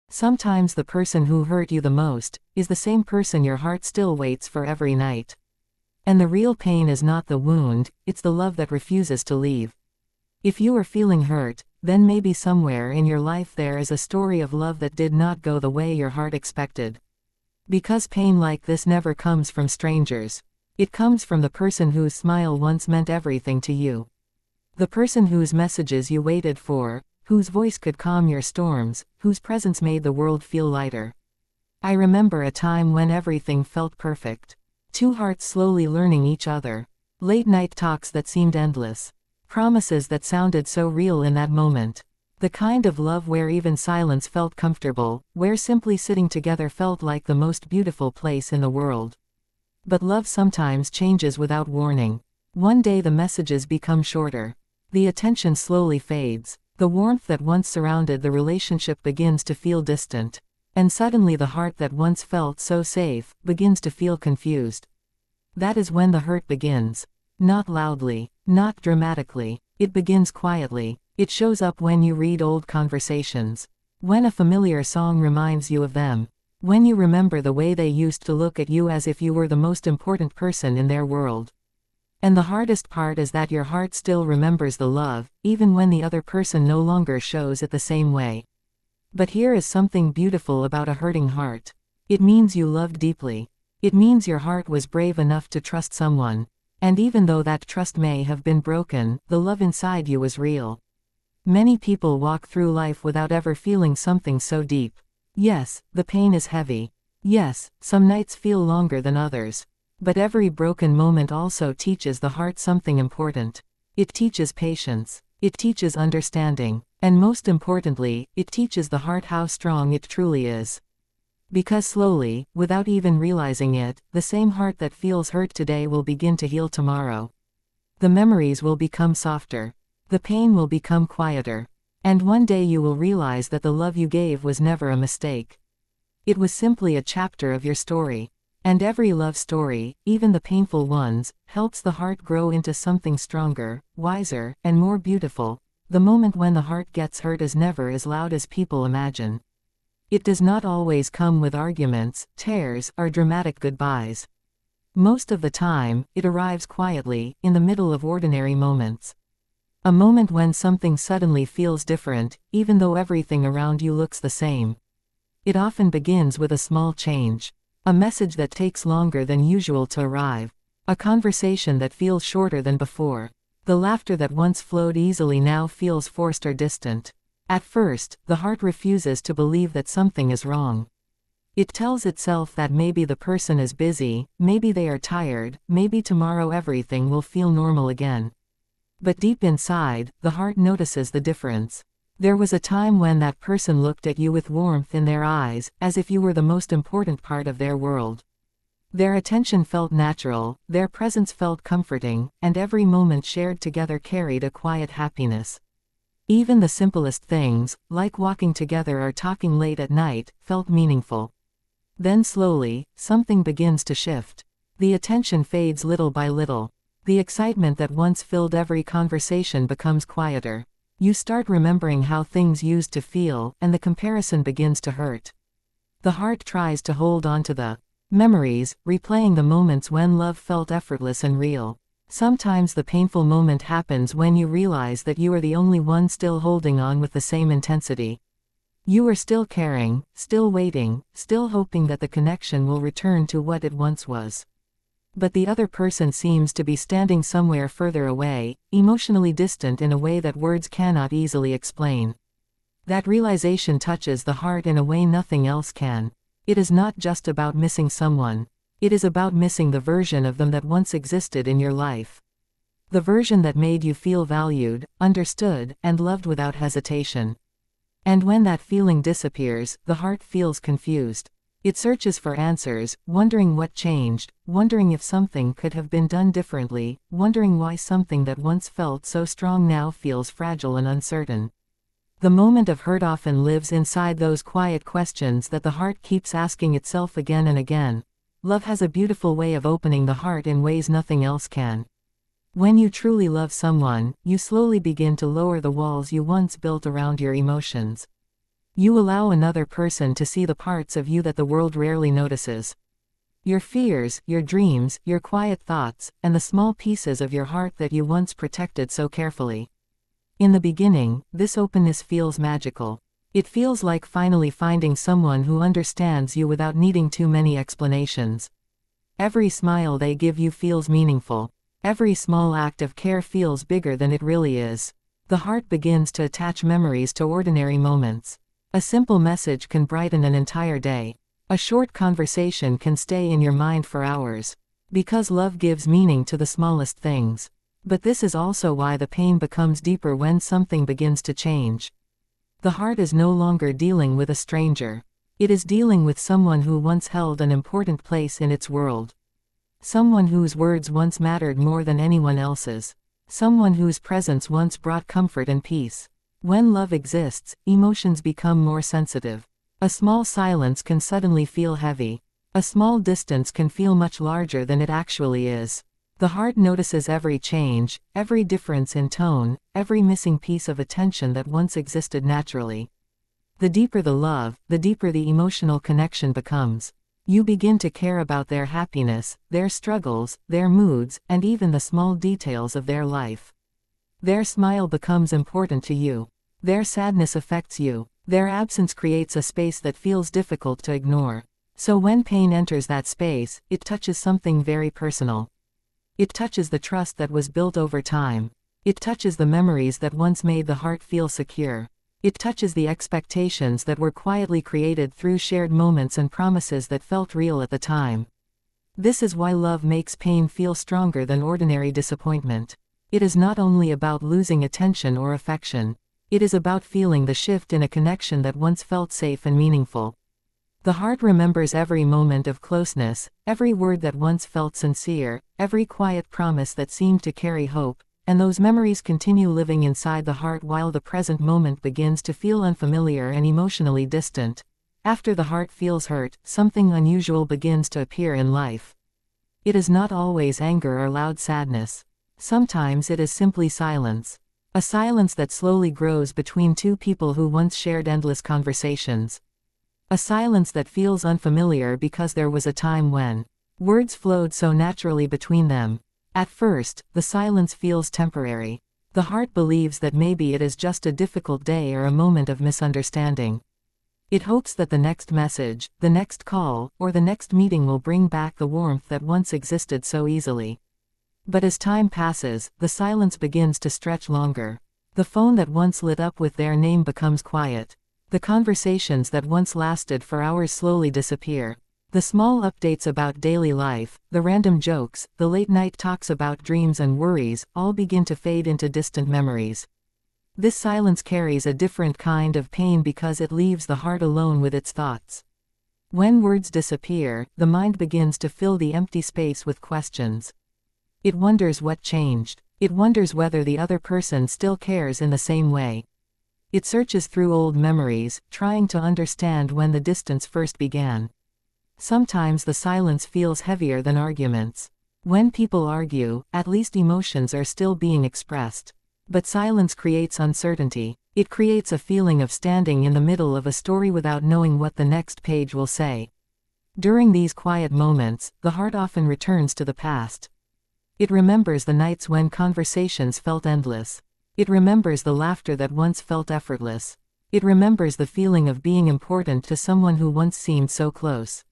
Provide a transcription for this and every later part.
Sometimes the person who hurt you the most is the same person your heart still waits for every night. And the real pain is not the wound, it's the love that refuses to leave. If you are feeling hurt, then maybe somewhere in your life there is a story of love that did not go the way your heart expected. Because pain like this never comes from strangers. It comes from the person whose smile once meant everything to you. The person whose messages you waited for, whose voice could calm your storms, whose presence made the world feel lighter. I remember a time when everything felt perfect. Two hearts slowly learning each other. Late night talks that seemed endless. Promises that sounded so real in that moment. The kind of love where even silence felt comfortable, where simply sitting together felt like the most beautiful place in the world. But love sometimes changes without warning. One day the messages become shorter. The attention slowly fades. The warmth that once surrounded the relationship begins to feel distant. And suddenly the heart that once felt so safe begins to feel confused. That is when the hurt begins. Not loudly, not dramatically. It begins quietly. It shows up when you read old conversations. When a familiar song reminds you of them. When you remember the way they used to look at you as if you were the most important person in their world. And the hardest part is that your heart still remembers the love, even when the other person no longer shows it the same way. But here is something beautiful about a hurting heart. It means you loved deeply. It means your heart was brave enough to trust someone. And even though that trust may have been broken, the love inside you was real. Many people walk through life without ever feeling something so deep. Yes, the pain is heavy. Yes, some nights feel longer than others. But every broken moment also teaches the heart something important. It teaches patience. It teaches understanding. And most importantly, it teaches the heart how strong it truly is. Because slowly, without even realizing it, the same heart that feels hurt today will begin to heal tomorrow. The memories will become softer. The pain will become quieter. And one day you will realize that the love you gave was never a mistake. It was simply a chapter of your story. And every love story, even the painful ones, helps the heart grow into something stronger, wiser, and more beautiful. The moment when the heart gets hurt is never as loud as people imagine. It does not always come with arguments, tears, or dramatic goodbyes. Most of the time, it arrives quietly, in the middle of ordinary moments. A moment when something suddenly feels different, even though everything around you looks the same. It often begins with a small change. A message that takes longer than usual to arrive. A conversation that feels shorter than before. The laughter that once flowed easily now feels forced or distant. At first, the heart refuses to believe that something is wrong. It tells itself that maybe the person is busy, maybe they are tired, maybe tomorrow everything will feel normal again. But deep inside, the heart notices the difference. There was a time when that person looked at you with warmth in their eyes, as if you were the most important part of their world. Their attention felt natural, their presence felt comforting, and every moment shared together carried a quiet happiness. Even the simplest things, like walking together or talking late at night, felt meaningful. Then slowly, something begins to shift. The attention fades little by little. The excitement that once filled every conversation becomes quieter. You start remembering how things used to feel, and the comparison begins to hurt. The heart tries to hold on to the memories, replaying the moments when love felt effortless and real. Sometimes the painful moment happens when you realize that you are the only one still holding on with the same intensity. You are still caring, still waiting, still hoping that the connection will return to what it once was. But the other person seems to be standing somewhere further away, emotionally distant in a way that words cannot easily explain. That realization touches the heart in a way nothing else can. It is not just about missing someone. It is about missing the version of them that once existed in your life. The version that made you feel valued, understood, and loved without hesitation. And when that feeling disappears, the heart feels confused. It searches for answers, wondering what changed, wondering if something could have been done differently, wondering why something that once felt so strong now feels fragile and uncertain. The moment of hurt often lives inside those quiet questions that the heart keeps asking itself again and again. Love has a beautiful way of opening the heart in ways nothing else can. When you truly love someone, you slowly begin to lower the walls you once built around your emotions. You allow another person to see the parts of you that the world rarely notices. Your fears, your dreams, your quiet thoughts, and the small pieces of your heart that you once protected so carefully. In the beginning, this openness feels magical. It feels like finally finding someone who understands you without needing too many explanations. Every smile they give you feels meaningful. Every small act of care feels bigger than it really is. The heart begins to attach memories to ordinary moments. A simple message can brighten an entire day. A short conversation can stay in your mind for hours. Because love gives meaning to the smallest things. But this is also why the pain becomes deeper when something begins to change. The heart is no longer dealing with a stranger. It is dealing with someone who once held an important place in its world. Someone whose words once mattered more than anyone else's. Someone whose presence once brought comfort and peace. When love exists, emotions become more sensitive. A small silence can suddenly feel heavy. A small distance can feel much larger than it actually is. The heart notices every change, every difference in tone, every missing piece of attention that once existed naturally. The deeper the love, the deeper the emotional connection becomes. You begin to care about their happiness, their struggles, their moods, and even the small details of their life. Their smile becomes important to you. Their sadness affects you. Their absence creates a space that feels difficult to ignore. So when pain enters that space, it touches something very personal. It touches the trust that was built over time. It touches the memories that once made the heart feel secure. It touches the expectations that were quietly created through shared moments and promises that felt real at the time. This is why love makes pain feel stronger than ordinary disappointment. It is not only about losing attention or affection. It is about feeling the shift in a connection that once felt safe and meaningful. The heart remembers every moment of closeness, every word that once felt sincere, every quiet promise that seemed to carry hope, and those memories continue living inside the heart while the present moment begins to feel unfamiliar and emotionally distant. After the heart feels hurt, something unusual begins to appear in life. It is not always anger or loud sadness. Sometimes it is simply silence. A silence that slowly grows between two people who once shared endless conversations. A silence that feels unfamiliar because there was a time when words flowed so naturally between them. At first, the silence feels temporary. The heart believes that maybe it is just a difficult day or a moment of misunderstanding. It hopes that the next message, the next call, or the next meeting will bring back the warmth that once existed so easily. But as time passes, the silence begins to stretch longer. The phone that once lit up with their name becomes quiet. The conversations that once lasted for hours slowly disappear. The small updates about daily life, the random jokes, the late-night talks about dreams and worries, all begin to fade into distant memories. This silence carries a different kind of pain because it leaves the heart alone with its thoughts. When words disappear, the mind begins to fill the empty space with questions. It wonders what changed. It wonders whether the other person still cares in the same way. It searches through old memories, trying to understand when the distance first began. Sometimes the silence feels heavier than arguments. When people argue, at least emotions are still being expressed. But silence creates uncertainty. It creates a feeling of standing in the middle of a story without knowing what the next page will say. During these quiet moments, the heart often returns to the past. It remembers the nights when conversations felt endless. It remembers the laughter that once felt effortless. It remembers the feeling of being important to someone who once seemed so close.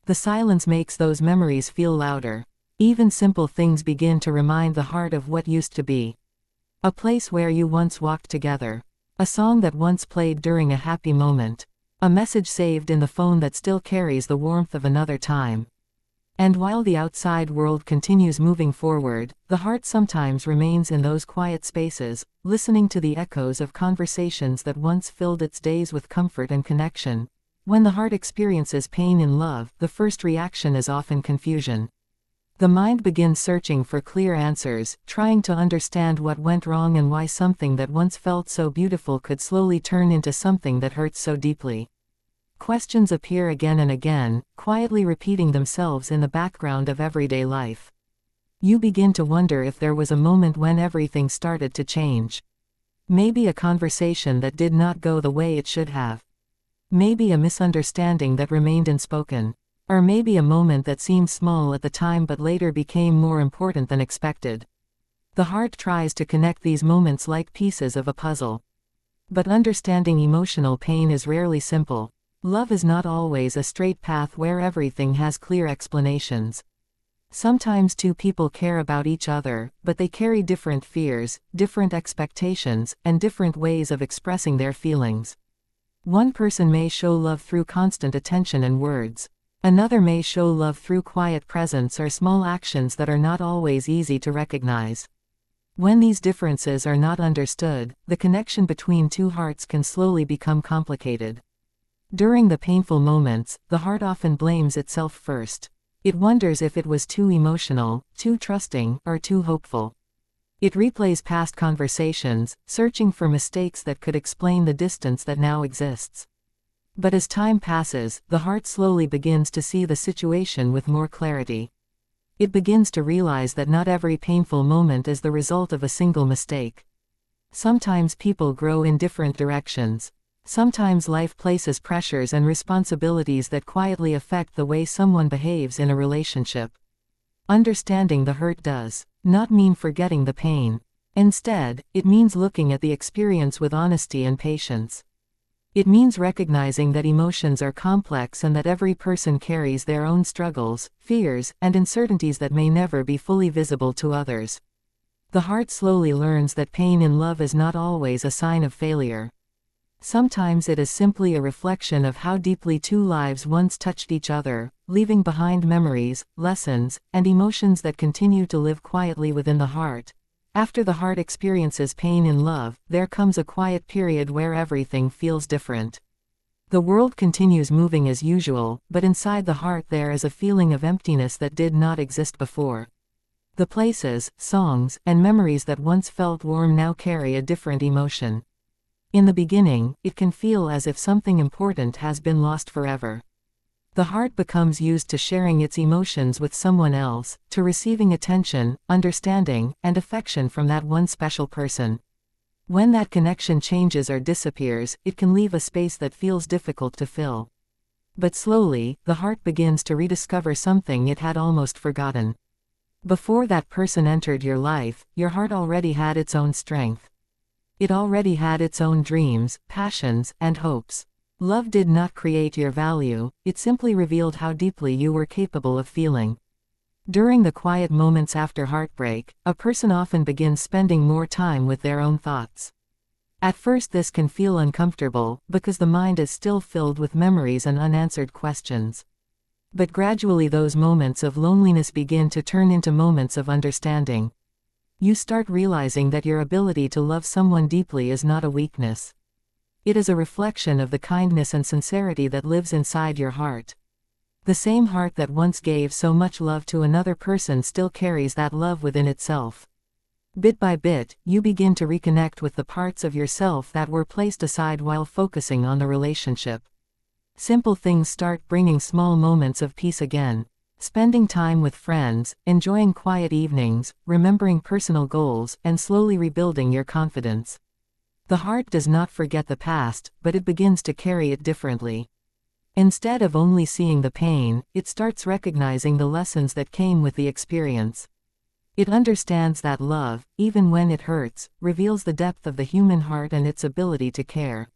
The silence makes those memories feel louder. Even simple things begin to remind the heart of what used to be. A place where you once walked together. A song that once played during a happy moment. A message saved in the phone that still carries the warmth of another time. And while the outside world continues moving forward, the heart sometimes remains in those quiet spaces, listening to the echoes of conversations that once filled its days with comfort and connection. When the heart experiences pain in love, the first reaction is often confusion. The mind begins searching for clear answers, trying to understand what went wrong and why something that once felt so beautiful could slowly turn into something that hurts so deeply. Questions appear again and again, quietly repeating themselves in the background of everyday life. You begin to wonder if there was a moment when everything started to change. Maybe a conversation that did not go the way it should have. Maybe a misunderstanding that remained unspoken. Or maybe a moment that seemed small at the time but later became more important than expected. The heart tries to connect these moments like pieces of a puzzle. But understanding emotional pain is rarely simple. Love is not always a straight path where everything has clear explanations. Sometimes two people care about each other, but they carry different fears, different expectations, and different ways of expressing their feelings. One person may show love through constant attention and words. Another may show love through quiet presence or small actions that are not always easy to recognize. When these differences are not understood, the connection between two hearts can slowly become complicated. During the painful moments, the heart often blames itself first. It wonders if it was too emotional, too trusting, or too hopeful. It replays past conversations, searching for mistakes that could explain the distance that now exists. But as time passes, the heart slowly begins to see the situation with more clarity. It begins to realize that not every painful moment is the result of a single mistake. Sometimes people grow in different directions. Sometimes life places pressures and responsibilities that quietly affect the way someone behaves in a relationship. Understanding the hurt does not mean forgetting the pain. Instead, it means looking at the experience with honesty and patience. It means recognizing that emotions are complex and that every person carries their own struggles, fears, and uncertainties that may never be fully visible to others. The heart slowly learns that pain in love is not always a sign of failure. Sometimes it is simply a reflection of how deeply two lives once touched each other, leaving behind memories, lessons, and emotions that continue to live quietly within the heart. After the heart experiences pain in love, there comes a quiet period where everything feels different. The world continues moving as usual, but inside the heart there is a feeling of emptiness that did not exist before. The places, songs, and memories that once felt warm now carry a different emotion. In the beginning, it can feel as if something important has been lost forever. The heart becomes used to sharing its emotions with someone else, to receiving attention, understanding, and affection from that one special person. When that connection changes or disappears, it can leave a space that feels difficult to fill. But slowly, the heart begins to rediscover something it had almost forgotten. Before that person entered your life, your heart already had its own strength. It already had its own dreams, passions, and hopes. Love did not create your value, it simply revealed how deeply you were capable of feeling. During the quiet moments after heartbreak, a person often begins spending more time with their own thoughts. At first this can feel uncomfortable, because the mind is still filled with memories and unanswered questions. But gradually those moments of loneliness begin to turn into moments of understanding. You start realizing that your ability to love someone deeply is not a weakness. It is a reflection of the kindness and sincerity that lives inside your heart. The same heart that once gave so much love to another person still carries that love within itself. Bit by bit, you begin to reconnect with the parts of yourself that were placed aside while focusing on the relationship. Simple things start bringing small moments of peace again. Spending time with friends, enjoying quiet evenings, remembering personal goals, and slowly rebuilding your confidence. The heart does not forget the past, but it begins to carry it differently. Instead of only seeing the pain, it starts recognizing the lessons that came with the experience. It understands that love, even when it hurts, reveals the depth of the human heart and its ability to care.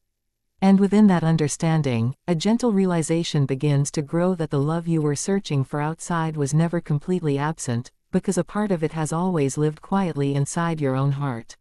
And within that understanding, a gentle realization begins to grow that the love you were searching for outside was never completely absent, because a part of it has always lived quietly inside your own heart.